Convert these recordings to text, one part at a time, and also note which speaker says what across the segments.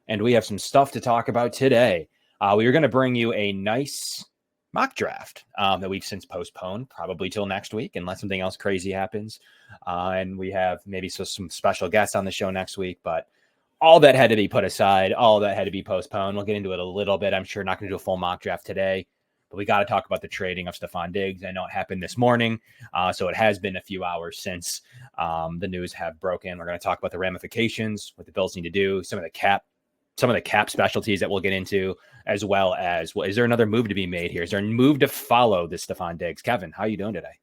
Speaker 1: and we have some stuff to talk about today. We are going to bring you a nice mock draft that we've since postponed, probably till next week, unless something else crazy happens. And we have maybe some special guests on the show next week, but all that had to be put aside. All that had to be postponed. We'll get into it a little bit. I'm sure not going to do a full mock draft today, but we got to talk about the trading of Stefon Diggs. I know it happened this morning, so it has been a few hours since the news have broken. We're going to talk about the ramifications, what the Bills need to do, some of the cap specialties that we'll get into, as well as, well, is there another move to be made here? Is there a move to follow this Stefon Diggs? Kevin, how are you doing today?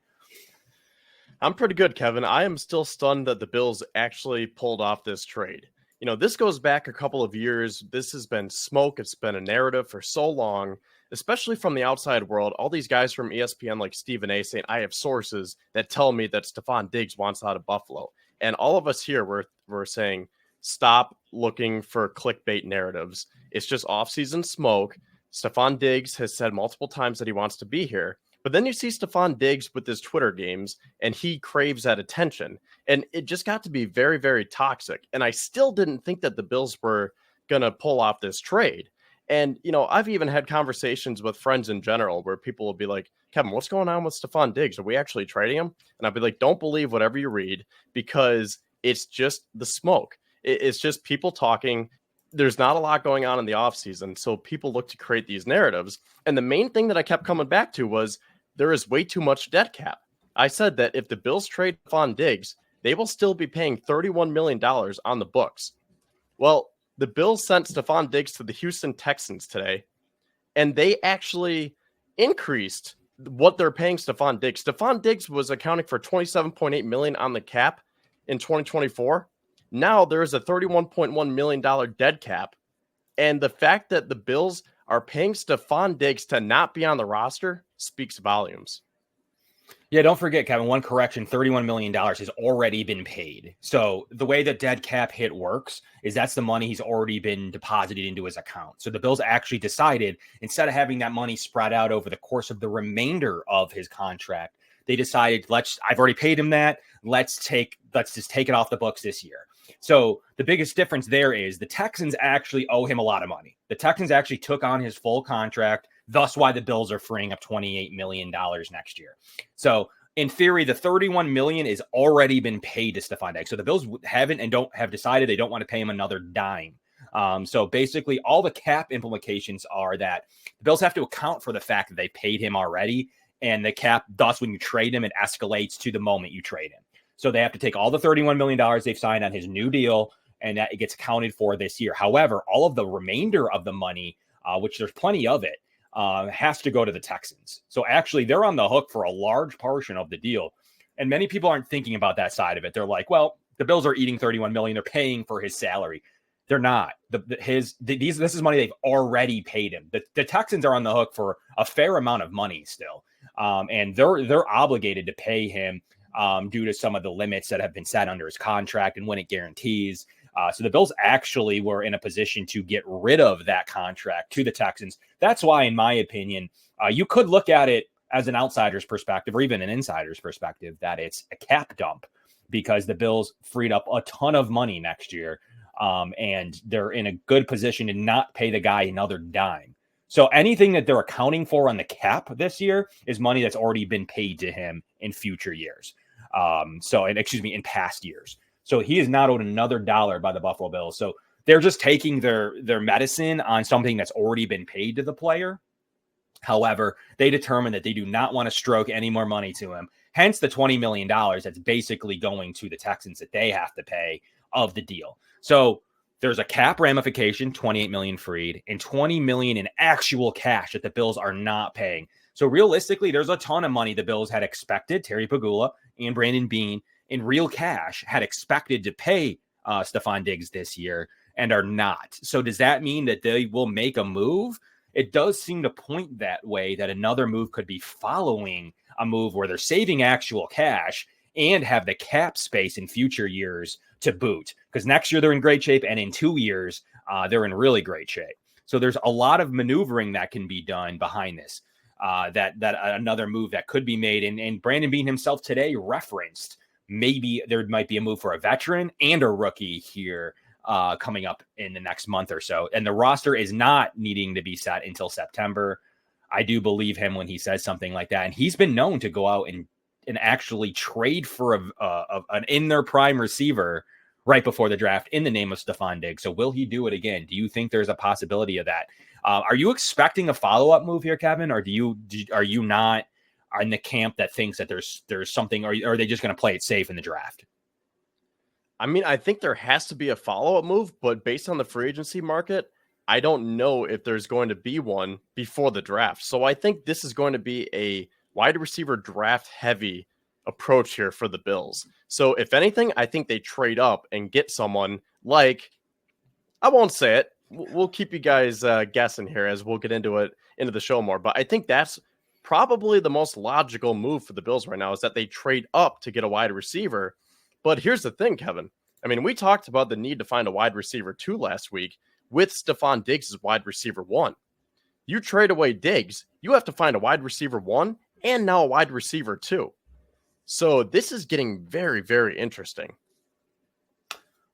Speaker 2: I'm pretty good, Kevin. I am still stunned that the Bills actually pulled off this trade. You know, this goes back a couple of years. This has been smoke. It's been a narrative for so long, especially from the outside world. All these guys from ESPN like Stephen A saying, I have sources that tell me that Stefon Diggs wants out of Buffalo. And all of us here were saying, stop looking for clickbait narratives. It's just off-season smoke. Stefon Diggs has said multiple times that he wants to be here. But then you see Stefon Diggs with his Twitter games, and he craves that attention. And it just got to be very, very toxic. And I still didn't think that the Bills were going to pull off this trade. And, you know, I've even had conversations with friends in general where people will be like, Kevin, what's going on with Stefon Diggs? Are we actually trading him? And I'll be like, don't believe whatever you read, because it's just the smoke. It's just people talking. There's not a lot going on in the offseason, so people look to create these narratives. And the main thing that I kept coming back to was there is way too much dead cap. I said that if the Bills trade Stefon Diggs, they will still be paying $31 million on the books. Well, the Bills sent Stefon Diggs to the Houston Texans today, and they actually increased what they're paying Stefon Diggs. Stefon Diggs was accounting for $27.8 million on the cap in 2024. Now there is a $31.1 million dead cap. And the fact that the Bills are paying Stefon Diggs to not be on the roster speaks volumes.
Speaker 1: Yeah, don't forget, Kevin, one correction, $31 million has already been paid. So the way that dead cap hit works is that's the money he's already been deposited into his account. So the Bills actually decided, instead of having that money spread out over the course of the remainder of his contract, they decided, I've already paid him that. Let's just take it off the books this year. So the biggest difference there is the Texans actually owe him a lot of money. The Texans actually took on his full contract, thus why the Bills are freeing up $28 million next year. So in theory, the $31 million is already been paid to Stefon Diggs. So the Bills haven't and don't have decided they don't want to pay him another dime. So basically all the cap implications are that the Bills have to account for the fact that they paid him already, and the cap, thus when you trade him, it escalates to the moment you trade him. So they have to take all the $31 million they've signed on his new deal, and that it gets accounted for this year. However, all of the remainder of the money, which there's plenty of it, has to go to the Texans. So actually, they're on the hook for a large portion of the deal. And many people aren't thinking about that side of it. They're like, well, the Bills are eating $31 million. They're paying for his salary. They're not. This is money they've already paid him. The Texans are on the hook for a fair amount of money still. And they're obligated to pay him due to some of the limits that have been set under his contract and when it guarantees. So the Bills actually were in a position to get rid of that contract to the Texans. That's why, in my opinion, you could look at it as an outsider's perspective or even an insider's perspective that it's a cap dump, because the Bills freed up a ton of money next year, and they're in a good position to not pay the guy another dime. So anything that they're accounting for on the cap this year is money that's already been paid to him in future years. In past years. So he is not owed another dollar by the Buffalo Bills. So they're just taking their medicine on something that's already been paid to the player. However, they determined that they do not want to stroke any more money to him. Hence the $20 million that's basically going to the Texans that they have to pay of the deal. So there's a cap ramification, $28 million freed, and $20 million in actual cash that the Bills are not paying. So realistically, there's a ton of money the Bills had expected, Terry Pagula and Brandon Beane, in real cash, had expected to pay Stefon Diggs this year and are not. So does that mean that they will make a move? It does seem to point that way, that another move could be following a move where they're saving actual cash and have the cap space in future years to boot. Because next year they're in great shape, and in 2 years, they're in really great shape. So there's a lot of maneuvering that can be done behind this. That another move that could be made. And Brandon Beane himself today referenced maybe there might be a move for a veteran and a rookie here coming up in the next month or so. And the roster is not needing to be set until September. I do believe him when he says something like that. And he's been known to go out and actually trade for an in their prime receiver right before the draft in the name of Stefan Diggs. So will he do it again? Do you think there's a possibility of that? Are you expecting a follow-up move here, Kevin? Or are you not in the camp that thinks that there's something, or are they just going to play it safe in the draft?
Speaker 2: I mean, I think there has to be a follow-up move, but based on the free agency market, I don't know if there's going to be one before the draft. So I think this is going to be a wide receiver draft heavy approach here for the Bills. So if anything, I think they trade up and get someone like, I won't say it. We'll keep you guys guessing here as we'll get into the show more. But I think that's probably the most logical move for the Bills right now, is that they trade up to get a wide receiver. But here's the thing, Kevin. I mean, we talked about the need to find a wide receiver 2 last week with Stefon Diggs as wide receiver 1. You trade away Diggs, you have to find a wide receiver 1 and now a wide receiver 2. So this is getting very, very interesting.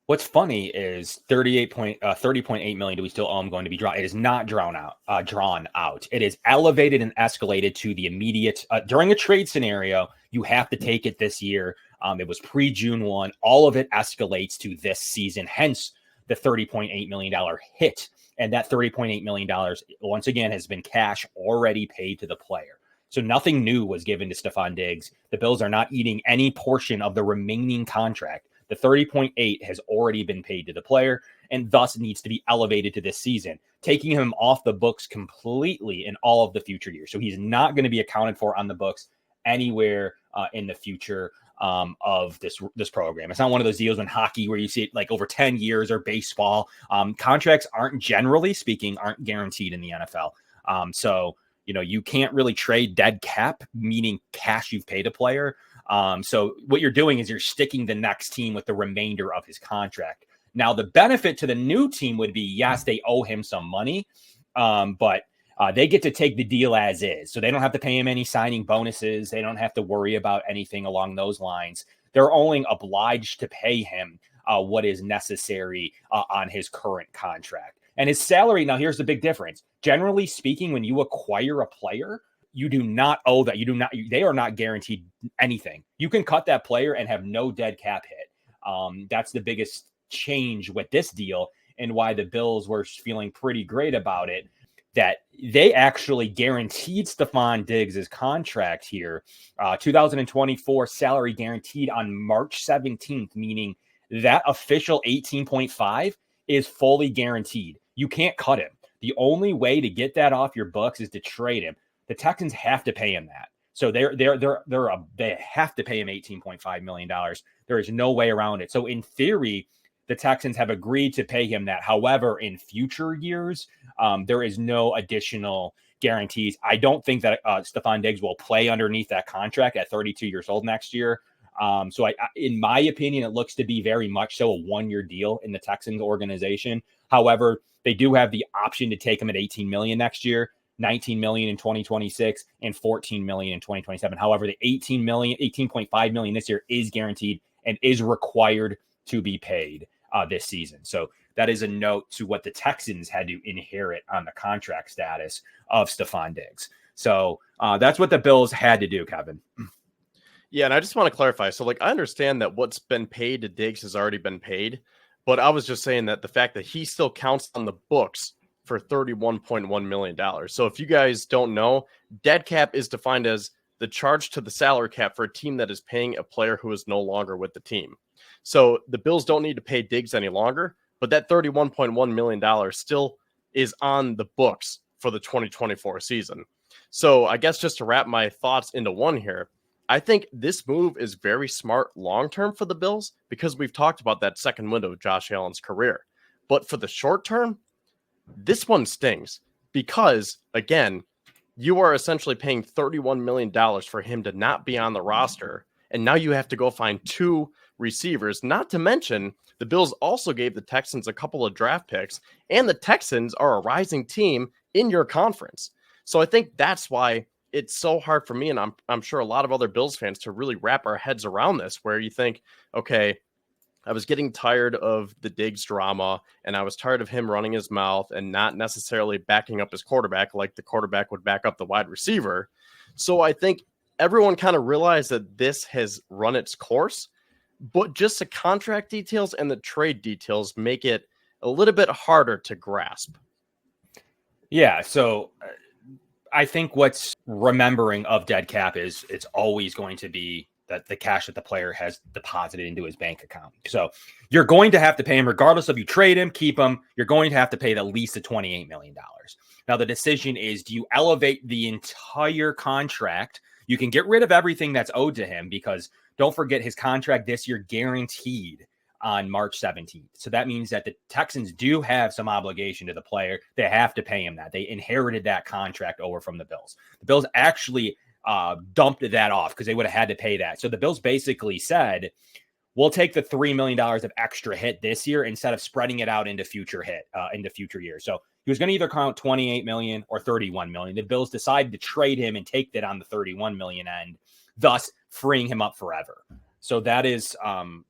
Speaker 1: What's funny is 30.8 million. Do we still owe him going to be drawn? It is not drawn out. It is elevated and escalated to the immediate during a trade scenario. You have to take it this year. It was pre-June 1. All of it escalates to this season. Hence the $30.8 million hit. And that $30.8 million, once again, has been cash already paid to the player. So nothing new was given to Stefon Diggs. The Bills are not eating any portion of the remaining contract. The 30.8 has already been paid to the player and thus needs to be elevated to this season, taking him off the books completely in all of the future years. So he's not going to be accounted for on the books anywhere in the future of this program. It's not one of those deals in hockey where you see it like over 10 years, or baseball. Contracts generally speaking, aren't guaranteed in the NFL. So, you can't really trade dead cap, meaning cash you've paid a player. So what you're doing is you're sticking the next team with the remainder of his contract. Now, the benefit to the new team would be, yes, they owe him some money, but they get to take the deal as is. So they don't have to pay him any signing bonuses. They don't have to worry about anything along those lines. They're only obliged to pay him what is necessary on his current contract. And his salary, now here's the big difference. Generally speaking, when you acquire a player, you do not owe that. They are not guaranteed anything. You can cut that player and have no dead cap hit. That's the biggest change with this deal, and why the Bills were feeling pretty great about it, that they actually guaranteed Stefon Diggs' contract here, 2024 salary guaranteed on March 17th, meaning that official 18.5 is fully guaranteed. You can't cut him. The only way to get that off your books is to trade him. The Texans have to pay him that. So they have to pay him $18.5 million. There is no way around it. So in theory, the Texans have agreed to pay him that. However, in future years, there is no additional guarantees. I don't think that Stefon Diggs will play underneath that contract at 32 years old next year. So in my opinion, it looks to be very much so a one-year deal in the Texans organization. However, they do have the option to take him at $18 million next year, $19 million in 2026, and $14 million in 2027. However, the $18.5 million this year is guaranteed and is required to be paid this season. So that is a note to what the Texans had to inherit on the contract status of Stefon Diggs. So that's what the Bills had to do, Kevin.
Speaker 2: Yeah, and I just want to clarify. So, I understand that what's been paid to Diggs has already been paid, but I was just saying that the fact that he still counts on the books for $31.1 million. So if you guys don't know, dead cap is defined as the charge to the salary cap for a team that is paying a player who is no longer with the team. So the Bills don't need to pay Diggs any longer, but that $31.1 million still is on the books for the 2024 season. So I guess just to wrap my thoughts into one here, I think this move is very smart long-term for the Bills because we've talked about that second window of Josh Allen's career. But for the short term, this one stings because, again, you are essentially paying $31 million for him to not be on the roster. And now you have to go find 2 receivers, not to mention the Bills also gave the Texans a couple of draft picks, and the Texans are a rising team in your conference. So I think that's why it's so hard for me, and I'm sure a lot of other Bills fans, to really wrap our heads around this, where you think, okay, I was getting tired of the Diggs drama, and I was tired of him running his mouth and not necessarily backing up his quarterback like the quarterback would back up the wide receiver. So I think everyone kind of realized that this has run its course, but just the contract details and the trade details make it a little bit harder to grasp.
Speaker 1: Yeah. So I think what's remembering of dead cap is it's always going to be that the cash that the player has deposited into his bank account. So you're going to have to pay him, regardless of you trade him, keep him, you're going to have to pay at least the $28 million. Now, the decision is, do you elevate the entire contract? You can get rid of everything that's owed to him, because don't forget his contract this year guaranteed on March 17th. So that means that the Texans do have some obligation to the player. They have to pay him that. They inherited that contract over from the Bills. The Bills actually dumped that off because they would have had to pay that. So the Bills basically said, we'll take the $3 million of extra hit this year instead of spreading it out into future years. So he was going to either count 28 million or 31 million. The Bills decided to trade him and take that on the 31 million end, thus freeing him up forever. So that is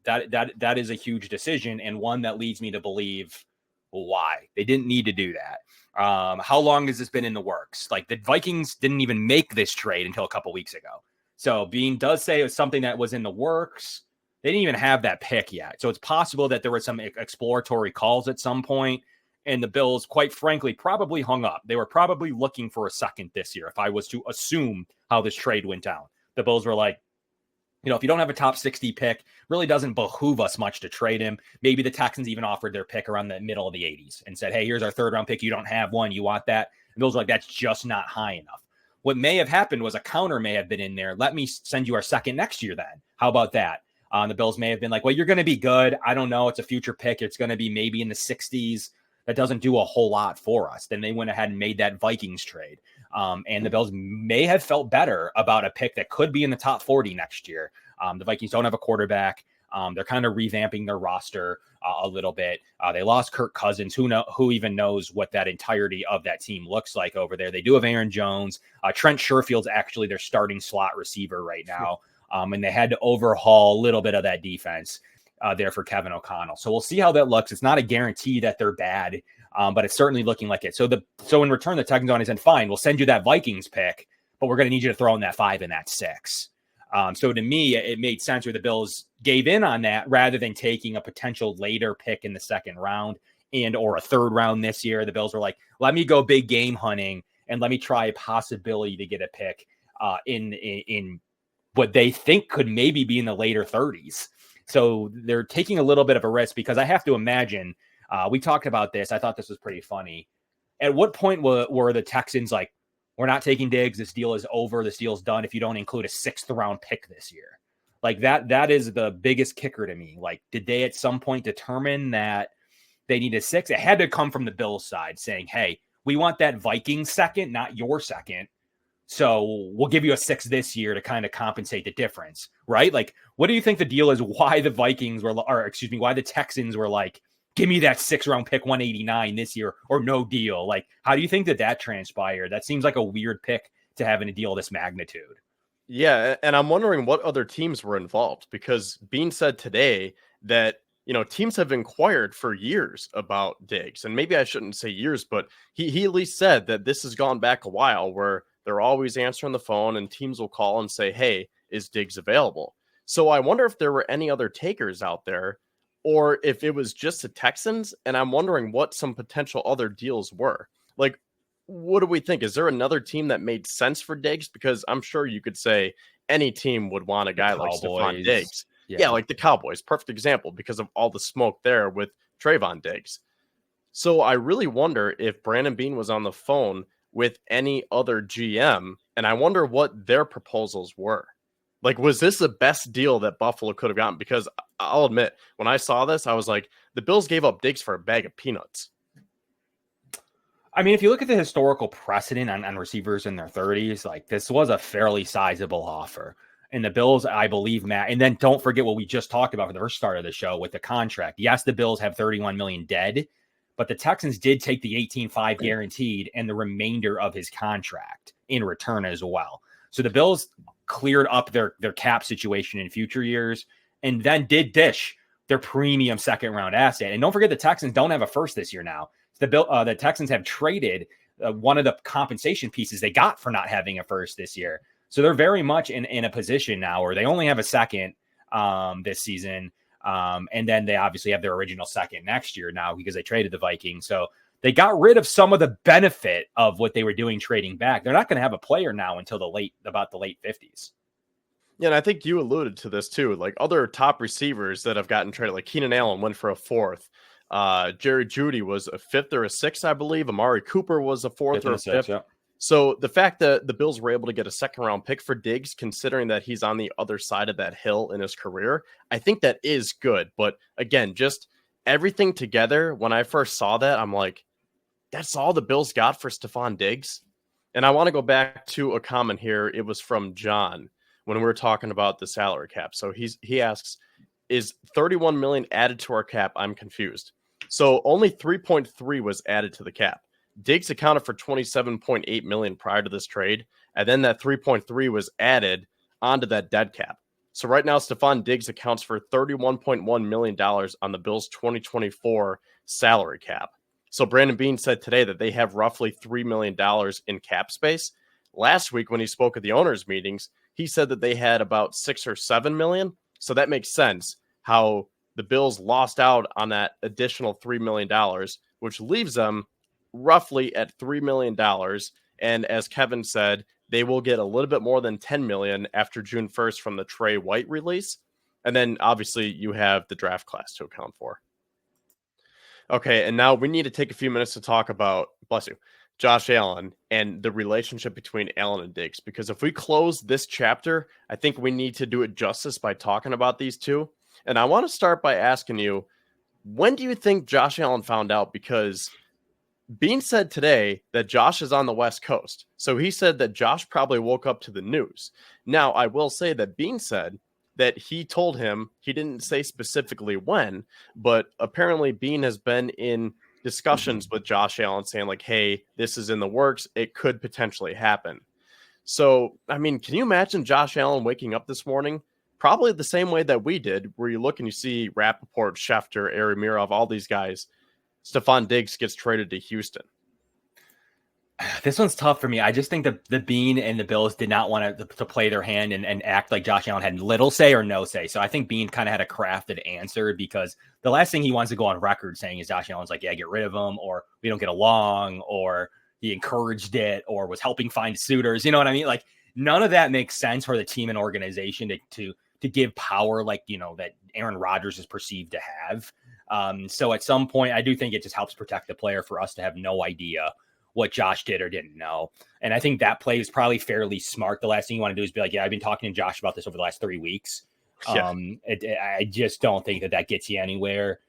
Speaker 1: that is a huge decision, and one that leads me to believe why they didn't need to do that. How long has this been in the works? Like, the Vikings didn't even make this trade until a couple weeks ago. So Bean does say it was something that was in the works. They didn't even have that pick yet. So it's possible that there were some exploratory calls at some point, and the Bills, quite frankly, probably hung up. They were probably looking for a second this year, if I was to assume how this trade went down. The Bills were like, if you don't have a top 60 pick, really doesn't behoove us much to trade him. Maybe the Texans even offered their pick around the middle of the 80s and said, hey, here's our third round pick. You don't have one. You want that? And Bills were like, that's just not high enough. What may have happened was a counter may have been in there. Let me send you our second next year then. How about that? The Bills may have been like, well, you're going to be good. I don't know. It's a future pick. It's going to be maybe in the 60s. That doesn't do a whole lot for us. Then they went ahead and made that Vikings trade. And the Bills may have felt better about a pick that could be in the top 40 next year. The Vikings don't have a quarterback. They're kind of revamping their roster a little bit. They lost Kirk Cousins. Who even knows what that entirety of that team looks like over there? They do have Aaron Jones. Trent Sherfield's actually their starting slot receiver right now. And they had to overhaul a little bit of that defense there for Kevin O'Connell. So we'll see how that looks. It's not a guarantee that they're bad, but it's certainly looking like it. So in return, the Texans on said, fine, we'll send you that Vikings pick, but we're going to need you to throw in that 5 and that 6. So to me, it made sense where the Bills gave in on that rather than taking a potential later pick in the second round or a third round this year. The Bills were like, let me go big game hunting and let me try a possibility to get a pick in what they think could maybe be in the later 30s. So they're taking a little bit of a risk, because I have to imagine, we talked about this. I thought this was pretty funny. At what point were the Texans like, we're not taking Diggs. This deal is over. This deal's done if you don't include a 6th round pick this year. Like that is the biggest kicker to me. Like, did they at some point determine that they need a 6? It had to come from the Bills side saying, hey, we want that Vikings second, not your second. So we'll give you a 6 this year to kind of compensate the difference, right? Like, what do you think the deal is? Why the Texans were like, give me that 6th round pick 189 this year or no deal? Like, how do you think that transpired? That seems like a weird pick to have in a deal of this magnitude.
Speaker 2: Yeah, and I'm wondering what other teams were involved, because Bean said today that, teams have inquired for years about Diggs. And maybe I shouldn't say years, but he at least said that this has gone back a while, where they're always answering the phone and teams will call and say, hey, is Diggs available? So I wonder if there were any other takers out there, or if it was just the Texans. And I'm wondering what some potential other deals were. Like, what do we think? Is there another team that made sense for Diggs? Because I'm sure you could say any team would want a guy like Stefon Diggs. Yeah, like the Cowboys. Perfect example, because of all the smoke there with Trayvon Diggs. So I really wonder if Brandon Beane was on the phone with any other GM, and I wonder what their proposals were. Like, was this the best deal that Buffalo could have gotten? Because I'll admit, when I saw this, I was like, the Bills gave up Diggs for a bag of peanuts.
Speaker 1: I mean, if you look at the historical precedent on receivers in their 30s, like, this was a fairly sizable offer. And the Bills, I believe, Matt, and then don't forget what we just talked about for the first start of the show with the contract. Yes, the Bills have 31 million dead, but the Texans did take the 18.5 guaranteed and the remainder of his contract in return as well. So the Bills cleared up their cap situation in future years, and then did dish their premium second round asset. And don't forget, the Texans don't have a first this year now. The Texans have traded one of the compensation pieces they got for not having a first this year. So they're very much in a position now where they only have a second this season. And then they obviously have their original second next year now because they traded the Vikings. So they got rid of some of the benefit of what they were doing trading back. They're not going to have a player now until about the late 50s.
Speaker 2: Yeah, and I think you alluded to this too. Like other top receivers that have gotten traded, like Keenan Allen went for a fourth. Jerry Jeudy was a fifth or a sixth, I believe. Amari Cooper was a fourth or a fifth.
Speaker 1: Yeah.
Speaker 2: So the fact that the Bills were able to get a second round pick for Diggs, considering that he's on the other side of that hill in his career, I think that is good. But again, just everything together, when I first saw that, I'm like, that's all the Bills got for Stefon Diggs. And I want to go back to a comment here. It was from John when we were talking about the salary cap. So he asks, is 31 million added to our cap? I'm confused. So only 3.3 was added to the cap. Diggs accounted for 27.8 million prior to this trade, and then that 3.3 was added onto that dead cap. So right now, Stefon Diggs accounts for $31.1 million on the Bills' 2024 salary cap. So Brandon Beane said today that they have roughly $3 million in cap space. Last week, when he spoke at the owners' meetings, he said that they had about 6 or 7 million. So that makes sense how the Bills lost out on that additional $3 million, which leaves them roughly at $3 million. And as Kevin said, they will get a little bit more than 10 million after June 1st from the Trey White release. And then obviously you have the draft class to account for. Okay, and now we need to take a few minutes to talk about, bless you, Josh Allen and the relationship between Allen and Diggs. Because if we close this chapter, I think we need to do it justice by talking about these two. And I want to start by asking you, when do you think Josh Allen found out? Because Beane said today that Josh is on the West Coast. So he said that Josh probably woke up to the news. Now, I will say that Beane said that he told him, he didn't say specifically when, but apparently Beane has been in discussions with Josh Allen saying like, hey, this is in the works. It could potentially happen. So, I mean, can you imagine Josh Allen waking up this morning? Probably the same way that we did, where you look and you see Rappaport, Schefter, Aramirov, all these guys. Stefon Diggs gets traded to Houston.
Speaker 1: This one's tough for me. I just think the Beane and the Bills did not want to play their hand and act like Josh Allen had little say or no say. So I think Beane kind of had a crafted answer, because the last thing he wants to go on record saying is Josh Allen's like, yeah, get rid of him, or we don't get along, or he encouraged it, or was helping find suitors. You know what I mean? Like, none of that makes sense for the team and organization to give power like, that Aaron Rodgers is perceived to have. So at some point, I do think it just helps protect the player for us to have no idea what Josh did or didn't know. And I think that play is probably fairly smart. The last thing you want to do is be like, yeah, I've been talking to Josh about this over the last 3 weeks.
Speaker 2: Yeah.
Speaker 1: I just don't think that gets you anywhere.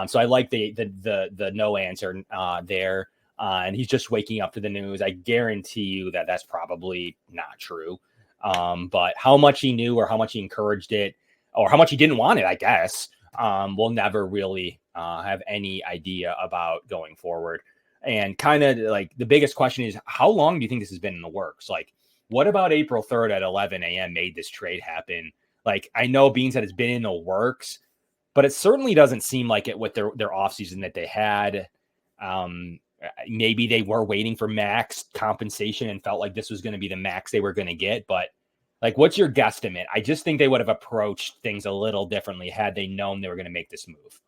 Speaker 1: So I like the no answer there. And he's just waking up to the news. I guarantee you that that's probably not true. But how much he knew or how much he encouraged it or how much he didn't want it, I guess, we'll never really have any idea about going forward. And kind of like the biggest question is, how long do you think this has been in the works? Like, what about April 3rd at 11 a.m. made this trade happen? Like, I know Beane said it's been in the works, but it certainly doesn't seem like it with their offseason that they had. Maybe they were waiting for max compensation and felt like this was going to be the max they were going to get. But like, what's your guesstimate? I just think they would have approached things a little differently had they known they were going to make this move.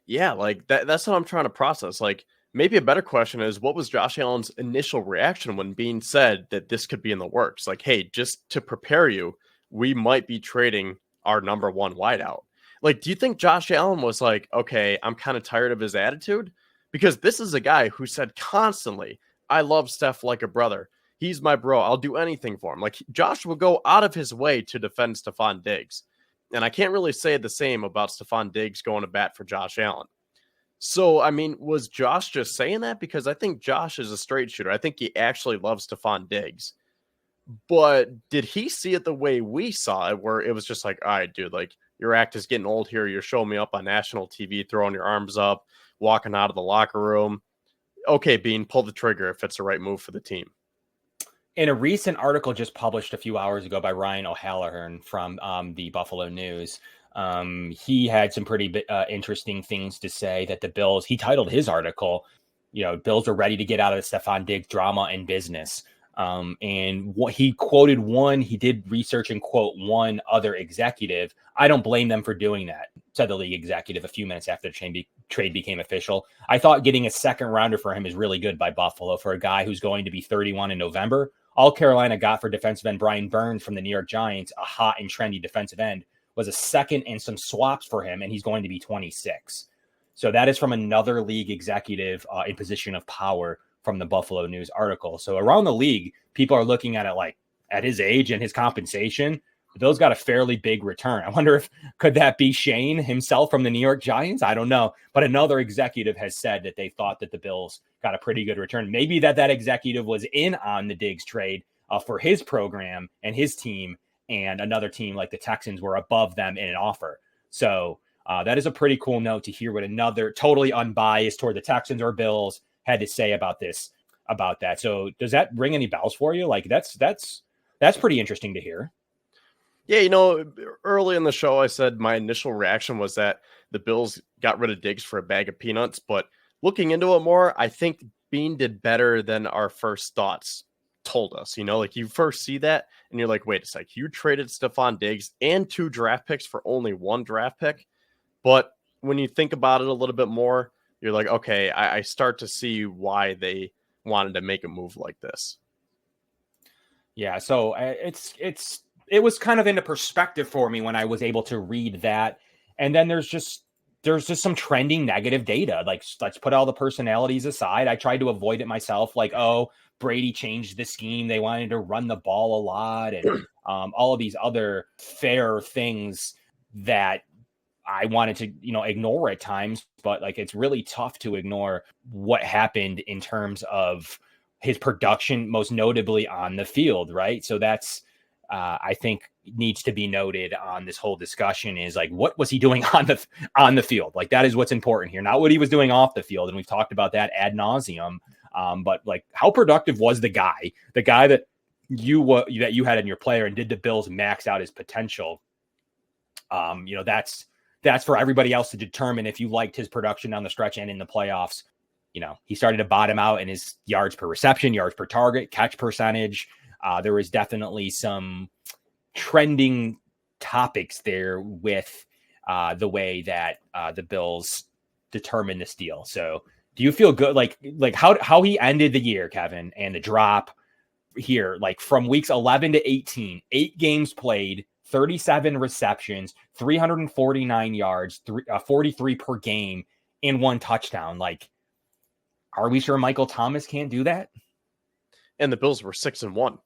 Speaker 2: Yeah, like that's what I'm trying to process. Like, maybe a better question is, what was Josh Allen's initial reaction when Beane said that this could be in the works? Like, hey, just to prepare you, we might be trading our number one wideout. Like, do you think Josh Allen was like, okay, I'm kind of tired of his attitude? Because this is a guy who said constantly, I love Steph like a brother. He's my bro. I'll do anything for him. Like, Josh will go out of his way to defend Stefon Diggs. And I can't really say the same about Stefon Diggs going to bat for Josh Allen. So, I mean, was Josh just saying that? Because I think Josh is a straight shooter. I think he actually loves Stefon Diggs. But did he see it the way we saw it, where it was just like, all right, dude, like, your act is getting old here. You're showing me up on national TV, throwing your arms up, walking out of the locker room. Okay, Beane, pull the trigger if it's the right move for the team.
Speaker 1: In a recent article just published a few hours ago by Ryan O'Halloran from the Buffalo News, he had some pretty interesting things to say that the Bills, he titled his article, Bills are ready to get out of the Stefon Diggs drama and business. And what he quoted he did research and quote one other executive. I don't blame them for doing that, said the league executive a few minutes after the trade became official. I thought getting a second rounder for him is really good by Buffalo for a guy who's going to be 31 in November. All Carolina got for defensive end Brian Burns from the New York Giants, a hot and trendy defensive end, was a second and some swaps for him, and he's going to be 26. So that is from another league executive in position of power from the Buffalo News article. So around the league, people are looking at it like at his age and his compensation, the Bills got a fairly big return. I wonder if could that be Shane himself from the New York Giants? I don't know. But another executive has said that they thought that the Bills got a pretty good return. Maybe that executive was in on the Diggs trade for his program and his team, and another team like the Texans were above them in an offer. So that is a pretty cool note to hear what another totally unbiased toward the Texans or Bills had to say about that. So does that ring any bells for you? Like that's pretty interesting to hear.
Speaker 2: Yeah, early in the show, I said my initial reaction was that the Bills got rid of Diggs for a bag of peanuts. But looking into it more, I think Bean did better than our first thoughts told us. Like you first see that and you're like, wait a sec, you traded Stefon Diggs and 2 draft picks for only 1 draft pick. But when you think about it a little bit more, you're like, okay, I start to see why they wanted to make a move like this.
Speaker 1: Yeah, so it was kind of into perspective for me when I was able to read that. And then there's just some trending negative data. Like, let's put all the personalities aside. I tried to avoid it myself. Like, oh, Brady changed the scheme. They wanted to run the ball a lot, and all of these other fair things that I wanted to, ignore at times. But like, it's really tough to ignore what happened in terms of his production, most notably on the field, right? So that's I think needs to be noted on this whole discussion is like, what was he doing on the field? Like, that is what's important here, not what he was doing off the field. And we've talked about that ad nauseum. But like, how productive was the guy that you had in your player, and did the Bills max out his potential? That's for everybody else to determine if you liked his production down the stretch and in the playoffs. He started to bottom out in his yards per reception, yards per target, catch percentage. There was definitely some trending topics there with the way that the Bills determined this deal. So do you feel good? Like how he ended the year, Kevin, and the drop here, like from weeks 11 to 18, 8 games played, 37 receptions, 349 yards, 43 per game, and 1 touchdown. Like, are we sure Michael Thomas can't do that?
Speaker 2: And the Bills were 6-1.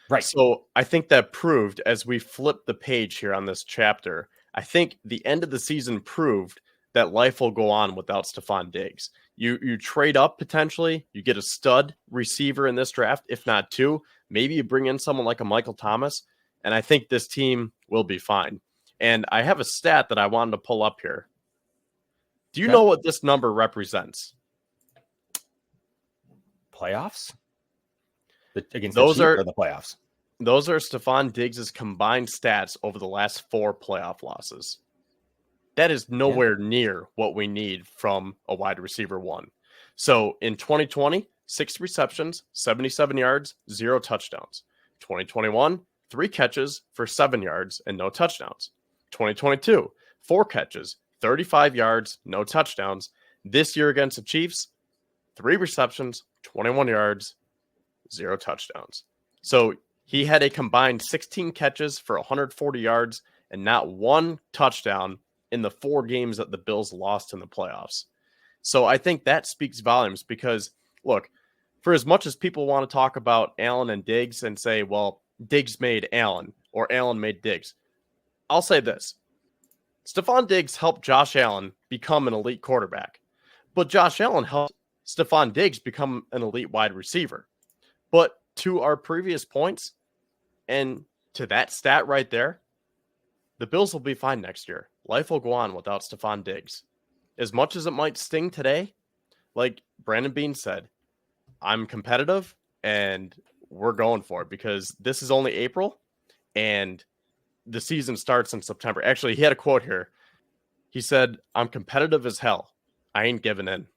Speaker 1: Right.
Speaker 2: So I think that proved, as we flip the page here on this chapter, I think the end of the season proved that life will go on without Stefon Diggs. You trade up potentially, you get a stud receiver in this draft, if not 2. Maybe you bring in someone like a Michael Thomas, and I think this team will be fine. And I have a stat that I wanted to pull up here. Do you know what this number represents?
Speaker 1: Playoffs? Against
Speaker 2: Those
Speaker 1: the Chiefs
Speaker 2: are
Speaker 1: or the playoffs?
Speaker 2: Those are Stefon Diggs' combined stats over the last 4 playoff losses. That is nowhere near what we need from a wide receiver 1. So in 2020, 6 receptions, 77 yards, 0 touchdowns. 2021, 3 catches for 7 yards and no touchdowns. 2022, 4 catches, 35 yards, no touchdowns. This year against the Chiefs, 3 receptions, 21 yards, 0 touchdowns. So he had a combined 16 catches for 140 yards and not 1 touchdown in the 4 games that the Bills lost in the playoffs. So I think that speaks volumes because, look, for as much as people want to talk about Allen and Diggs and say, well, Diggs made Allen or Allen made Diggs, I'll say this. Stefon Diggs helped Josh Allen become an elite quarterback, but Josh Allen helped Stefon Diggs become an elite wide receiver. But to our previous points and to that stat right there, the Bills will be fine next year. Life will go on without Stefon Diggs. As much as it might sting today, like Brandon Beane said, I'm competitive and we're going for it because this is only April and the season starts in September. Actually, he had a quote here. He said, "I'm competitive as hell. I ain't giving in."